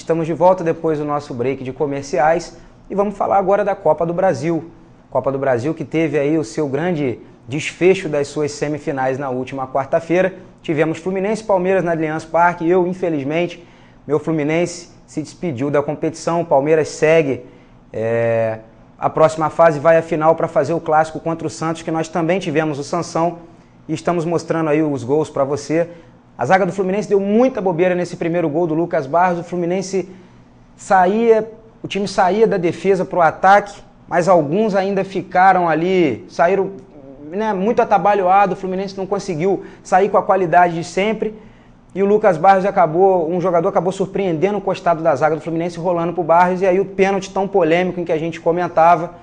Estamos de volta depois do nosso break de comerciais e vamos falar agora da Copa do Brasil. Copa do Brasil que teve aí o seu grande desfecho das suas semifinais na última quarta-feira. Tivemos Fluminense e Palmeiras na Allianz Parque. Eu, infelizmente, meu Fluminense se despediu da competição. O Palmeiras segue a próxima fase, vai à final para fazer o clássico contra o Santos, que nós também tivemos o Sansão e estamos mostrando aí os gols para você. A zaga do Fluminense deu muita bobeira nesse primeiro gol do Lucas Barros. O Fluminense o time saía da defesa para o ataque, mas alguns ainda ficaram ali, saíram muito atabalhoado. O Fluminense não conseguiu sair com a qualidade de sempre. E o Lucas Barros um jogador acabou surpreendendo o costado da zaga do Fluminense, rolando para o Barros. E aí o pênalti tão polêmico em que a gente comentava,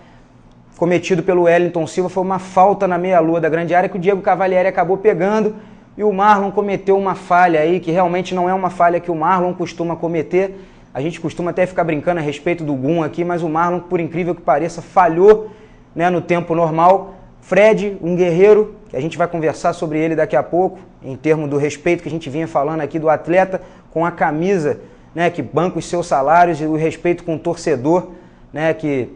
cometido pelo Wellington Silva, foi uma falta na meia-lua da grande área que o Diego Cavalieri acabou pegando. E o Marlon cometeu uma falha aí, que realmente não é uma falha que o Marlon costuma cometer. A gente costuma até ficar brincando a respeito do Gum aqui, mas o Marlon, por incrível que pareça, falhou no tempo normal. Fred, um guerreiro, que a gente vai conversar sobre ele daqui a pouco, em termos do respeito que a gente vinha falando aqui do atleta com a camisa, que banca os seus salários, e o respeito com o torcedor, que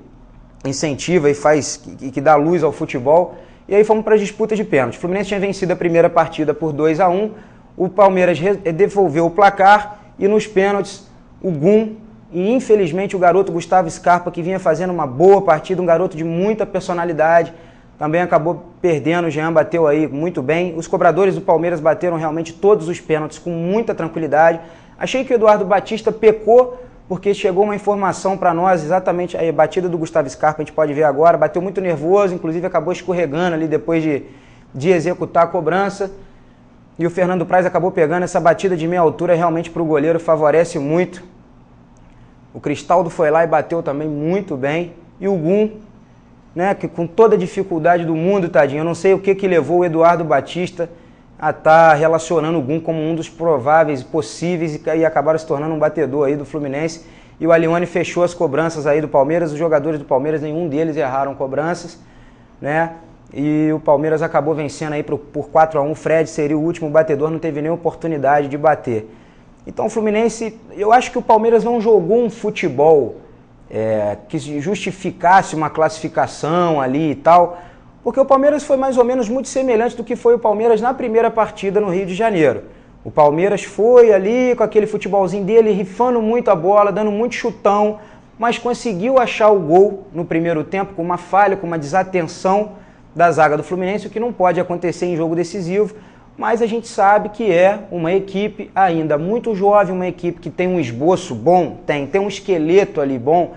incentiva e faz, que dá luz ao futebol. E aí fomos para a disputa de pênalti. O Fluminense tinha vencido a primeira partida por 2-1, o Palmeiras devolveu o placar e nos pênaltis o Gum e infelizmente o garoto Gustavo Scarpa, que vinha fazendo uma boa partida, um garoto de muita personalidade, também acabou perdendo. O Jean bateu aí muito bem. Os cobradores do Palmeiras bateram realmente todos os pênaltis com muita tranquilidade. Achei que o Eduardo Batista pecou, porque chegou uma informação para nós, exatamente a batida do Gustavo Scarpa, a gente pode ver agora, bateu muito nervoso, inclusive acabou escorregando ali depois de executar a cobrança. E o Fernando Praz acabou pegando essa batida de meia altura, realmente para o goleiro favorece muito. O Cristaldo foi lá e bateu também muito bem. E o Gum, que com toda a dificuldade do mundo, tadinho, eu não sei o que levou o Eduardo Batista a estar relacionando o Gum como um dos prováveis, possíveis, e acabaram se tornando um batedor aí do Fluminense. E o Alione fechou as cobranças aí do Palmeiras. Os jogadores do Palmeiras, nenhum deles erraram cobranças, E o Palmeiras acabou vencendo aí por 4-1. O Fred seria o último batedor, não teve nem oportunidade de bater. Então o Fluminense, eu acho que o Palmeiras não jogou um futebol que justificasse uma classificação ali e tal, porque o Palmeiras foi mais ou menos muito semelhante do que foi o Palmeiras na primeira partida no Rio de Janeiro. O Palmeiras foi ali com aquele futebolzinho dele, rifando muito a bola, dando muito chutão, mas conseguiu achar o gol no primeiro tempo com uma falha, com uma desatenção da zaga do Fluminense, o que não pode acontecer em jogo decisivo, mas a gente sabe que é uma equipe ainda muito jovem, uma equipe que tem um esboço bom, tem um esqueleto ali bom,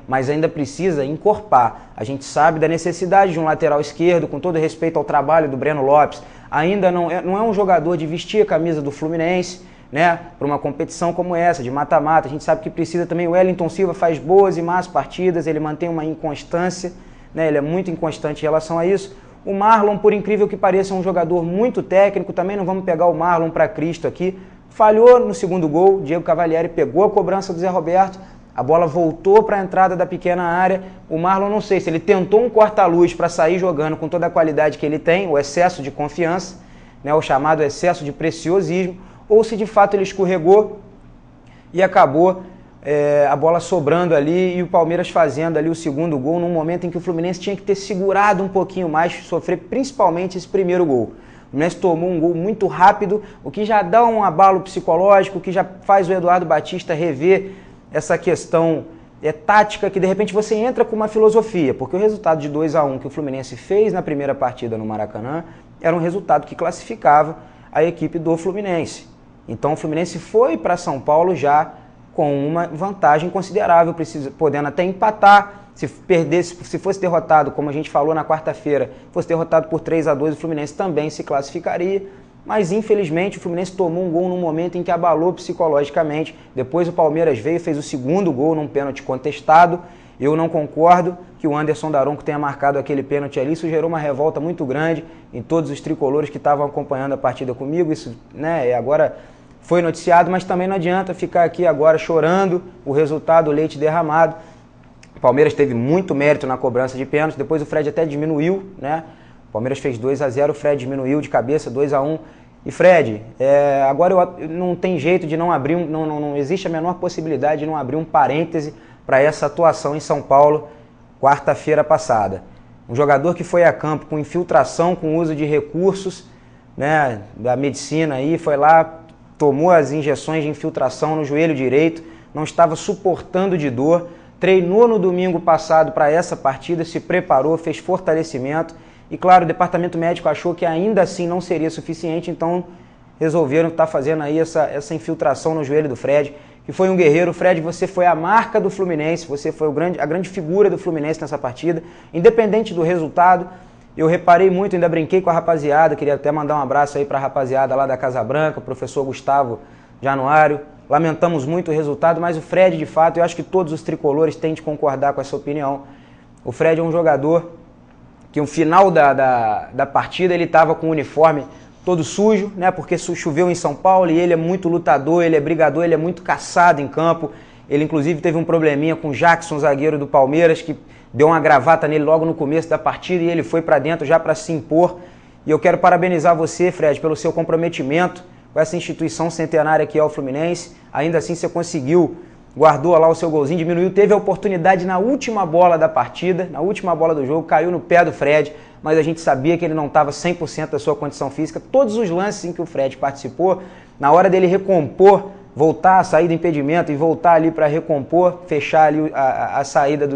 mas ainda precisa encorpar. A gente sabe da necessidade de um lateral esquerdo, com todo respeito ao trabalho do Breno Lopes, ainda não é um jogador de vestir a camisa do Fluminense, para uma competição como essa, de mata-mata. A gente sabe que precisa também. O Wellington Silva faz boas e más partidas, ele mantém uma inconstância, ele é muito inconstante em relação a isso. O Marlon, por incrível que pareça, é um jogador muito técnico, também não vamos pegar o Marlon para Cristo aqui. Falhou no segundo gol, Diego Cavalieri pegou a cobrança do Zé Roberto, a bola voltou para a entrada da pequena área. O Marlon, não sei se ele tentou um corta-luz para sair jogando com toda a qualidade que ele tem, o excesso de confiança, o chamado excesso de preciosismo, ou se de fato ele escorregou e acabou a bola sobrando ali e o Palmeiras fazendo ali o segundo gol num momento em que o Fluminense tinha que ter segurado um pouquinho mais, sofrer principalmente esse primeiro gol. O Fluminense tomou um gol muito rápido, o que já dá um abalo psicológico, o que já faz o Eduardo Batista rever essa questão tática, que de repente você entra com uma filosofia, porque o resultado de 2-1 que o Fluminense fez na primeira partida no Maracanã era um resultado que classificava a equipe do Fluminense. Então o Fluminense foi para São Paulo já com uma vantagem considerável, podendo até empatar. Se fosse derrotado, como a gente falou na quarta-feira, fosse derrotado por 3-2, o Fluminense também se classificaria. Mas infelizmente o Fluminense tomou um gol num momento em que abalou psicologicamente. Depois o Palmeiras veio e fez o segundo gol num pênalti contestado. Eu não concordo que o Anderson Daronco tenha marcado aquele pênalti ali. Isso gerou uma revolta muito grande em todos os tricolores que estavam acompanhando a partida comigo. Isso, agora foi noticiado, mas também não adianta ficar aqui agora chorando o resultado, o leite derramado. O Palmeiras teve muito mérito na cobrança de pênalti. Depois o Fred até diminuiu, O Palmeiras fez 2-0, o Fred diminuiu de cabeça, 2-1. E Fred, agora não tem jeito de não abrir, não existe a menor possibilidade de não abrir um parêntese para essa atuação em São Paulo, quarta-feira passada. Um jogador que foi a campo com infiltração, com uso de recursos, né, da medicina aí, foi lá, tomou as injeções de infiltração no joelho direito, não estava suportando de dor, treinou no domingo passado para essa partida, se preparou, fez fortalecimento e, claro, o departamento médico achou que ainda assim não seria suficiente, então resolveram estar fazendo aí essa infiltração no joelho do Fred, que foi um guerreiro. Fred, você foi a marca do Fluminense, você foi a grande figura do Fluminense nessa partida, independente do resultado. Eu reparei muito, ainda brinquei com a rapaziada, queria até mandar um abraço aí para a rapaziada lá da Casa Branca, o professor Gustavo Januário. Lamentamos muito o resultado, mas o Fred, de fato, eu acho que todos os tricolores têm de concordar com essa opinião. O Fred é um jogador que no final da partida ele estava com o uniforme todo sujo, né? Porque choveu em São Paulo e ele é muito lutador, ele é brigador, ele é muito caçado em campo. Ele inclusive teve um probleminha com o Jackson, zagueiro do Palmeiras, que deu uma gravata nele logo no começo da partida e ele foi para dentro já para se impor. E eu quero parabenizar você, Fred, pelo seu comprometimento com essa instituição centenária que é o Fluminense. Ainda assim você conseguiu, guardou lá o seu golzinho, diminuiu, teve a oportunidade na última bola da partida, na última bola do jogo, caiu no pé do Fred, mas a gente sabia que ele não estava 100% da sua condição física. Todos os lances em que o Fred participou, na hora dele recompor, voltar a sair do impedimento e voltar ali para recompor, fechar ali a saída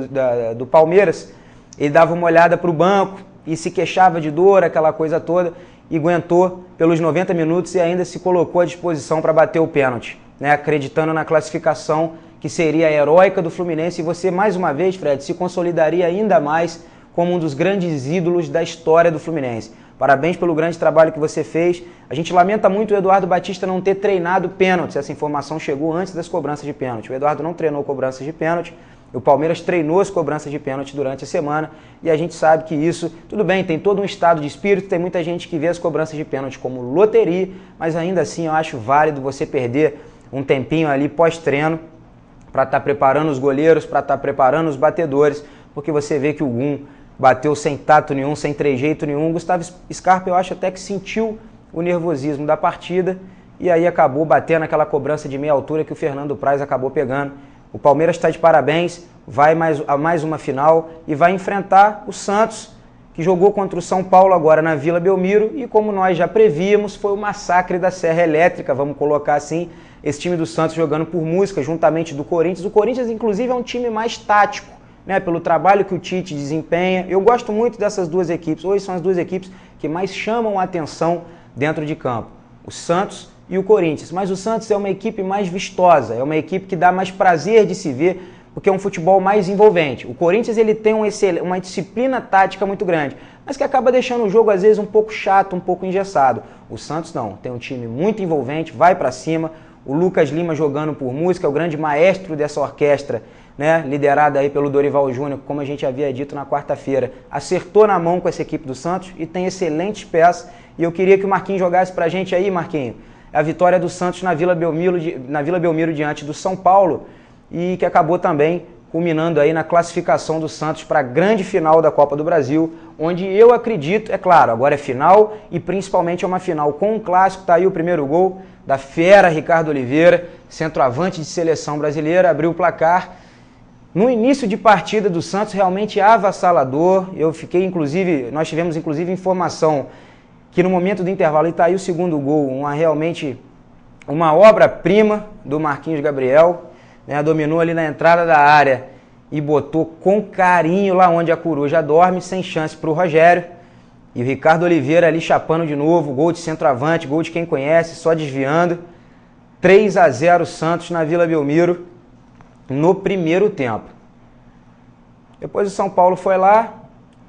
do Palmeiras, ele dava uma olhada para o banco e se queixava de dor, aquela coisa toda, e aguentou pelos 90 minutos e ainda se colocou à disposição para bater o pênalti, né? Acreditando na classificação que seria a heróica do Fluminense. E você, mais uma vez, Fred, se consolidaria ainda mais como um dos grandes ídolos da história do Fluminense. Parabéns pelo grande trabalho que você fez. A gente lamenta muito o Eduardo Batista não ter treinado pênaltis. Essa informação chegou antes das cobranças de pênalti. O Eduardo não treinou cobranças de pênalti. O Palmeiras treinou as cobranças de pênalti durante a semana e a gente sabe que isso, tudo bem, tem todo um estado de espírito, tem muita gente que vê as cobranças de pênalti como loteria, mas ainda assim eu acho válido você perder um tempinho ali pós-treino para estar preparando os goleiros, para estar preparando os batedores, porque você vê que o Gum bateu sem tato nenhum, sem trejeito nenhum. Gustavo Scarpa eu acho até que sentiu o nervosismo da partida e aí acabou batendo aquela cobrança de meia altura que o Fernando Praz acabou pegando. O Palmeiras está de parabéns, vai a mais uma final e vai enfrentar o Santos, que jogou contra o São Paulo agora na Vila Belmiro e, como nós já prevíamos, foi o massacre da Serra Elétrica, vamos colocar assim, esse time do Santos jogando por música, juntamente do Corinthians. O Corinthians, inclusive, é um time mais tático, né, pelo trabalho que o Tite desempenha. Eu gosto muito dessas duas equipes, hoje são as duas equipes que mais chamam a atenção dentro de campo, o Santos e o Corinthians. Mas o Santos é uma equipe mais vistosa, é uma equipe que dá mais prazer de se ver, porque é um futebol mais envolvente. O Corinthians ele tem uma disciplina tática muito grande, mas que acaba deixando o jogo às vezes um pouco chato, um pouco engessado. O Santos não, tem um time muito envolvente, vai para cima. O Lucas Lima jogando por música, é o grande maestro dessa orquestra, né, liderada aí pelo Dorival Júnior, como a gente havia dito na quarta-feira. Acertou na mão com essa equipe do Santos e tem excelentes peças. E eu queria que o Marquinhos jogasse pra gente aí, Marquinhos, a vitória do Santos na Vila Belmiro diante do São Paulo e que acabou também culminando aí na classificação do Santos para a grande final da Copa do Brasil, onde eu acredito, é claro, agora é final e principalmente é uma final com um clássico. Tá aí o primeiro gol da fera Ricardo Oliveira, centroavante de seleção brasileira, abriu o placar. No início de partida do Santos, realmente avassalador. Nós tivemos inclusive informação que no momento do intervalo, e está aí o segundo gol, realmente uma obra-prima do Marquinhos Gabriel, né, dominou ali na entrada da área e botou com carinho lá onde a coruja dorme, sem chance para o Rogério. E o Ricardo Oliveira ali chapando de novo, gol de centroavante, gol de quem conhece, só desviando. 3-0 Santos na Vila Belmiro no primeiro tempo. Depois o São Paulo foi lá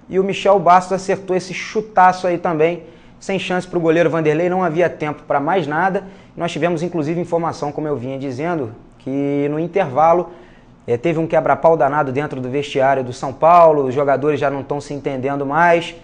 e o Michel Bastos acertou esse chutaço aí também, sem chance para o goleiro Vanderlei, não havia tempo para mais nada. Nós tivemos inclusive informação, como eu vinha dizendo, que no intervalo teve um quebra-pau danado dentro do vestiário do São Paulo, os jogadores já não estão se entendendo mais,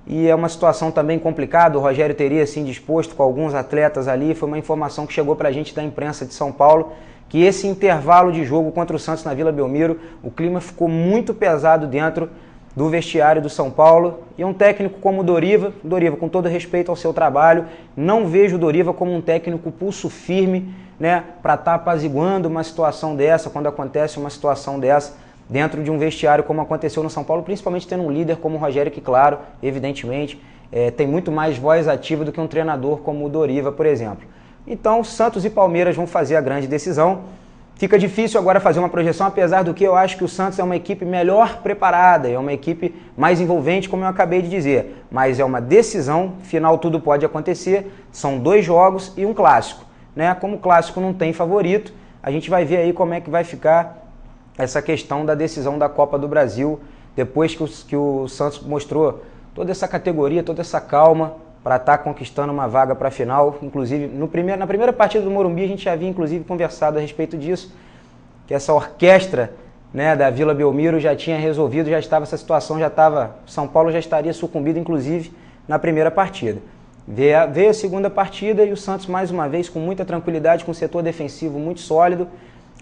e é uma situação também complicada. O Rogério teria se indisposto com alguns atletas ali. Foi uma informação que chegou para a gente da imprensa de São Paulo, que esse intervalo de jogo contra o Santos na Vila Belmiro, o clima ficou muito pesado dentro do vestiário do São Paulo. E um técnico como o Doriva, com todo respeito ao seu trabalho, não vejo o Doriva como um técnico pulso firme, né, para estar apaziguando uma situação dessa, quando acontece uma situação dessa dentro de um vestiário como aconteceu no São Paulo, principalmente tendo um líder como o Rogério, que claro, evidentemente, tem muito mais voz ativa do que um treinador como o Doriva, por exemplo. Então, Santos e Palmeiras vão fazer a grande decisão. Fica difícil agora fazer uma projeção, apesar do que eu acho que o Santos é uma equipe melhor preparada, é uma equipe mais envolvente, como eu acabei de dizer. Mas é uma decisão, final tudo pode acontecer, são 2 jogos e um clássico, né? Como o clássico não tem favorito, a gente vai ver aí como é que vai ficar essa questão da decisão da Copa do Brasil, depois que o Santos mostrou toda essa categoria, toda essa calma, para estar conquistando uma vaga para a final. Inclusive, na primeira partida do Morumbi, a gente já havia inclusive conversado a respeito disso, que essa orquestra, né, da Vila Belmiro já tinha resolvido, já estava essa situação, São Paulo já estaria sucumbido, inclusive, na primeira partida. Veio a segunda partida e o Santos, mais uma vez, com muita tranquilidade, com um setor defensivo muito sólido,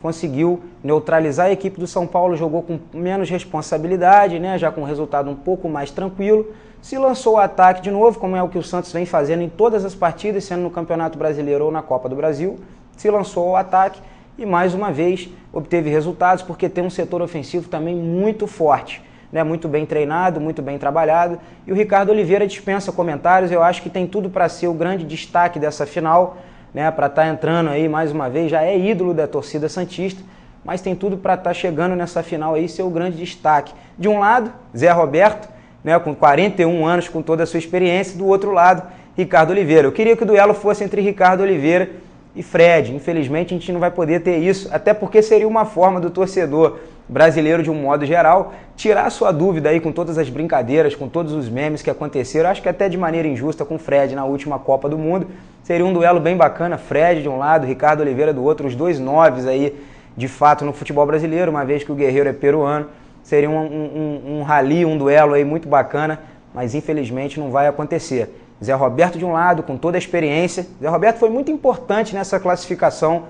conseguiu neutralizar a equipe do São Paulo, jogou com menos responsabilidade, né, já com um resultado um pouco mais tranquilo, se lançou ao ataque de novo, como é o que o Santos vem fazendo em todas as partidas, sendo no Campeonato Brasileiro ou na Copa do Brasil, se lançou ao ataque e mais uma vez obteve resultados, porque tem um setor ofensivo também muito forte, né, muito bem treinado, muito bem trabalhado, e o Ricardo Oliveira dispensa comentários. Eu acho que tem tudo para ser o grande destaque dessa final, né, para estar entrando aí mais uma vez, já é ídolo da torcida santista, mas tem tudo para estar chegando nessa final aí, ser o grande destaque. De um lado, Zé Roberto, né, com 41 anos, com toda a sua experiência, do outro lado, Ricardo Oliveira. Eu queria que o duelo fosse entre Ricardo Oliveira e Fred. Infelizmente a gente não vai poder ter isso, até porque seria uma forma do torcedor brasileiro, de um modo geral, tirar sua dúvida aí com todas as brincadeiras, com todos os memes que aconteceram, acho que até de maneira injusta com o Fred na última Copa do Mundo. Seria um duelo bem bacana, Fred de um lado, Ricardo Oliveira do outro, os 2 noves aí, de fato, no futebol brasileiro, uma vez que o Guerreiro é peruano. Seria um rally, um duelo aí muito bacana, mas infelizmente não vai acontecer. Zé Roberto de um lado, com toda a experiência. Zé Roberto foi muito importante nessa classificação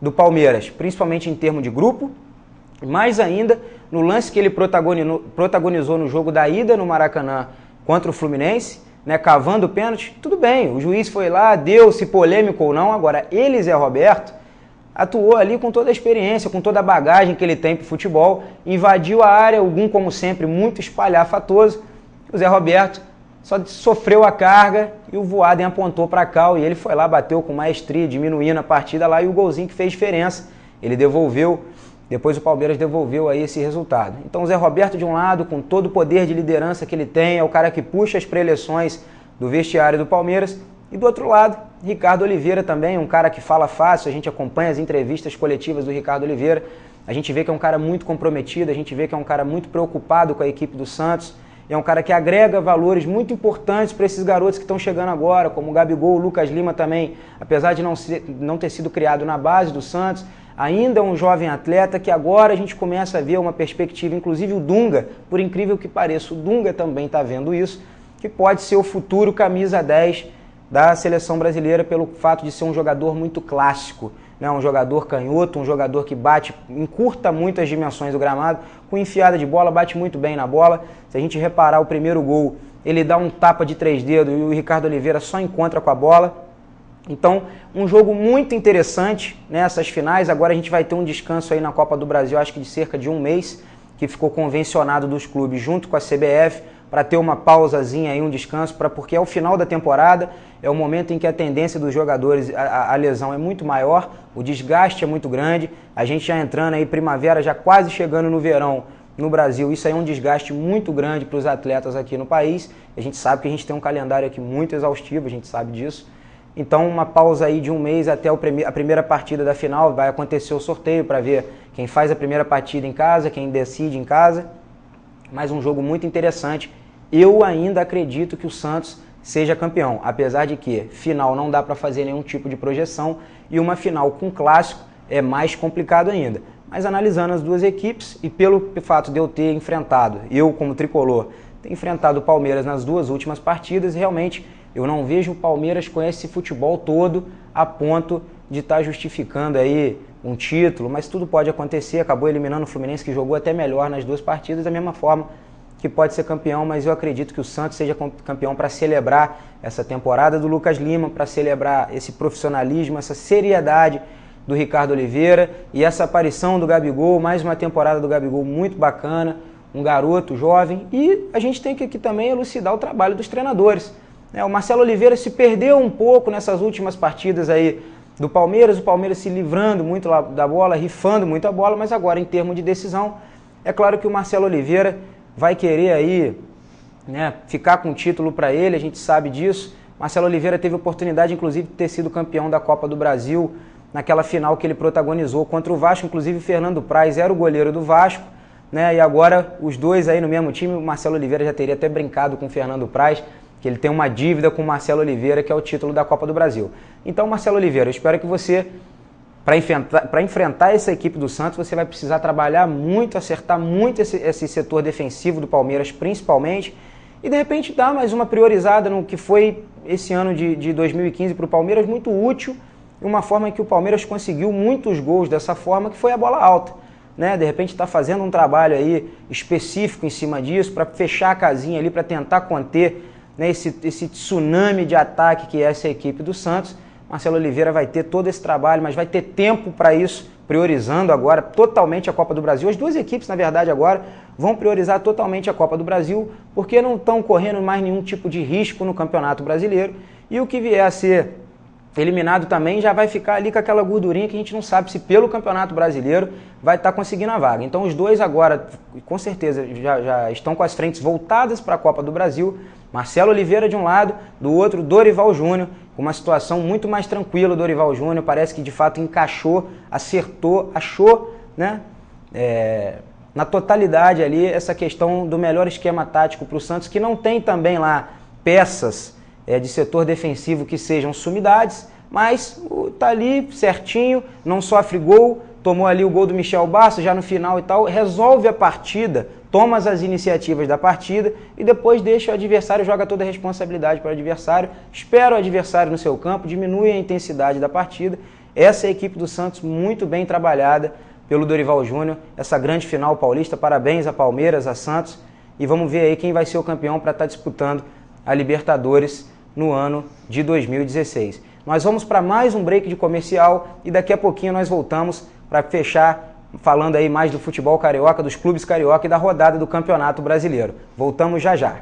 do Palmeiras, principalmente em termos de grupo, mais ainda no lance que ele protagonizou no jogo da ida no Maracanã contra o Fluminense, né, cavando o pênalti. Tudo bem, o juiz foi lá, deu, se polêmico ou não. Agora, ele, Zé Roberto, atuou ali com toda a experiência, com toda a bagagem que ele tem para o futebol, invadiu a área, algum, como sempre, muito espalhafatoso. O Zé Roberto só sofreu a carga e o Voaden apontou para cá, e ele foi lá, bateu com maestria, diminuindo a partida lá, e o golzinho que fez diferença. Ele devolveu, depois o Palmeiras devolveu aí esse resultado. Então o Zé Roberto de um lado, com todo o poder de liderança que ele tem, é o cara que puxa as preleções do vestiário do Palmeiras. E do outro lado, Ricardo Oliveira também, um cara que fala fácil, a gente acompanha as entrevistas coletivas do Ricardo Oliveira, a gente vê que é um cara muito comprometido, a gente vê que é um cara muito preocupado com a equipe do Santos, é um cara que agrega valores muito importantes para esses garotos que estão chegando agora, como o Gabigol, o Lucas Lima também, apesar de não ter sido criado na base do Santos, ainda é um jovem atleta que agora a gente começa a ver uma perspectiva, inclusive o Dunga, por incrível que pareça, o Dunga também está vendo isso, que pode ser o futuro camisa 10 da seleção brasileira, pelo fato de ser um jogador muito clássico, né? Um jogador canhoto, um jogador que bate, encurta muito as dimensões do gramado, com enfiada de bola, bate muito bem na bola. Se a gente reparar o primeiro gol, ele dá um tapa de 3 dedos e o Ricardo Oliveira só encontra com a bola. Então, um jogo muito interessante nessas finais. Agora a gente vai ter um descanso aí na Copa do Brasil, acho que de cerca de 1 mês, que ficou convencionado dos clubes junto com a CBF, para ter uma pausazinha aí, um descanso, porque é o final da temporada, é o momento em que a tendência dos jogadores, a lesão é muito maior, o desgaste é muito grande, a gente já entrando aí primavera, já quase chegando no verão no Brasil, isso aí é um desgaste muito grande para os atletas aqui no país, a gente sabe que a gente tem um calendário aqui muito exaustivo, a gente sabe disso, então uma pausa aí de 1 mês até a primeira partida da final, vai acontecer o sorteio para ver quem faz a primeira partida em casa, quem decide em casa. Mas um jogo muito interessante. Eu ainda acredito que o Santos seja campeão, apesar de que final não dá para fazer nenhum tipo de projeção e uma final com clássico é mais complicado ainda. Mas analisando as duas equipes e pelo fato de eu ter enfrentado, eu como tricolor, ter enfrentado o Palmeiras nas 2 últimas partidas, realmente eu não vejo o Palmeiras com esse futebol todo a ponto de estar justificando aí um título, mas tudo pode acontecer. Acabou eliminando o Fluminense, que jogou até melhor nas 2 partidas. Da mesma forma, que pode ser campeão, mas eu acredito que o Santos seja campeão para celebrar essa temporada do Lucas Lima, para celebrar esse profissionalismo, essa seriedade do Ricardo Oliveira e essa aparição do Gabigol, mais uma temporada do Gabigol muito bacana, um garoto jovem, e a gente tem que aqui também elucidar o trabalho dos treinadores. O Marcelo Oliveira se perdeu um pouco nessas últimas partidas aí do Palmeiras, o Palmeiras se livrando muito da bola, rifando muito a bola, mas agora em termos de decisão, é claro que o Marcelo Oliveira vai querer aí, né, ficar com o título para ele, a gente sabe disso. Marcelo Oliveira teve a oportunidade, inclusive, de ter sido campeão da Copa do Brasil naquela final que ele protagonizou contra o Vasco, inclusive Fernando Praz era o goleiro do Vasco, né, e agora os dois aí no mesmo time, o Marcelo Oliveira já teria até brincado com o Fernando Praz, que ele tem uma dívida com o Marcelo Oliveira, que é o título da Copa do Brasil. Então, Marcelo Oliveira, eu espero que você, para enfrentar essa equipe do Santos, você vai precisar trabalhar muito, acertar muito esse setor defensivo do Palmeiras, principalmente, e de repente dar mais uma priorizada no que foi esse ano de 2015 para o Palmeiras, muito útil, e uma forma em que o Palmeiras conseguiu muitos gols dessa forma, que foi a bola alta. Né? De repente está fazendo um trabalho aí específico em cima disso, para fechar a casinha ali, para tentar conter, né, esse tsunami de ataque que é essa equipe do Santos. Marcelo Oliveira vai ter todo esse trabalho, mas vai ter tempo para isso, priorizando agora totalmente a Copa do Brasil. As duas equipes, na verdade, agora vão priorizar totalmente a Copa do Brasil, porque não estão correndo mais nenhum tipo de risco no Campeonato Brasileiro, e o que vier a ser eliminado também já vai ficar ali com aquela gordurinha que a gente não sabe se pelo Campeonato Brasileiro vai estar conseguindo a vaga. Então os dois agora, com certeza, já estão com as frentes voltadas para a Copa do Brasil. Marcelo Oliveira de um lado, do outro Dorival Júnior, com uma situação muito mais tranquila. O Dorival Júnior parece que de fato encaixou, acertou, achou, né, na totalidade ali essa questão do melhor esquema tático para o Santos, que não tem também lá peças de setor defensivo que sejam sumidades, mas tá ali certinho, não sofre gol, tomou ali o gol do Michel Bastos já no final e tal, resolve a partida, toma as iniciativas da partida e depois deixa o adversário, joga toda a responsabilidade para o adversário, espera o adversário no seu campo, diminui a intensidade da partida. Essa é a equipe do Santos muito bem trabalhada pelo Dorival Júnior, essa grande final paulista, parabéns a Palmeiras, a Santos, e vamos ver aí quem vai ser o campeão para estar disputando a Libertadores no ano de 2016. Nós vamos para mais um break de comercial e daqui a pouquinho nós voltamos para fechar falando aí mais do futebol carioca, dos clubes carioca e da rodada do Campeonato Brasileiro. Voltamos já já.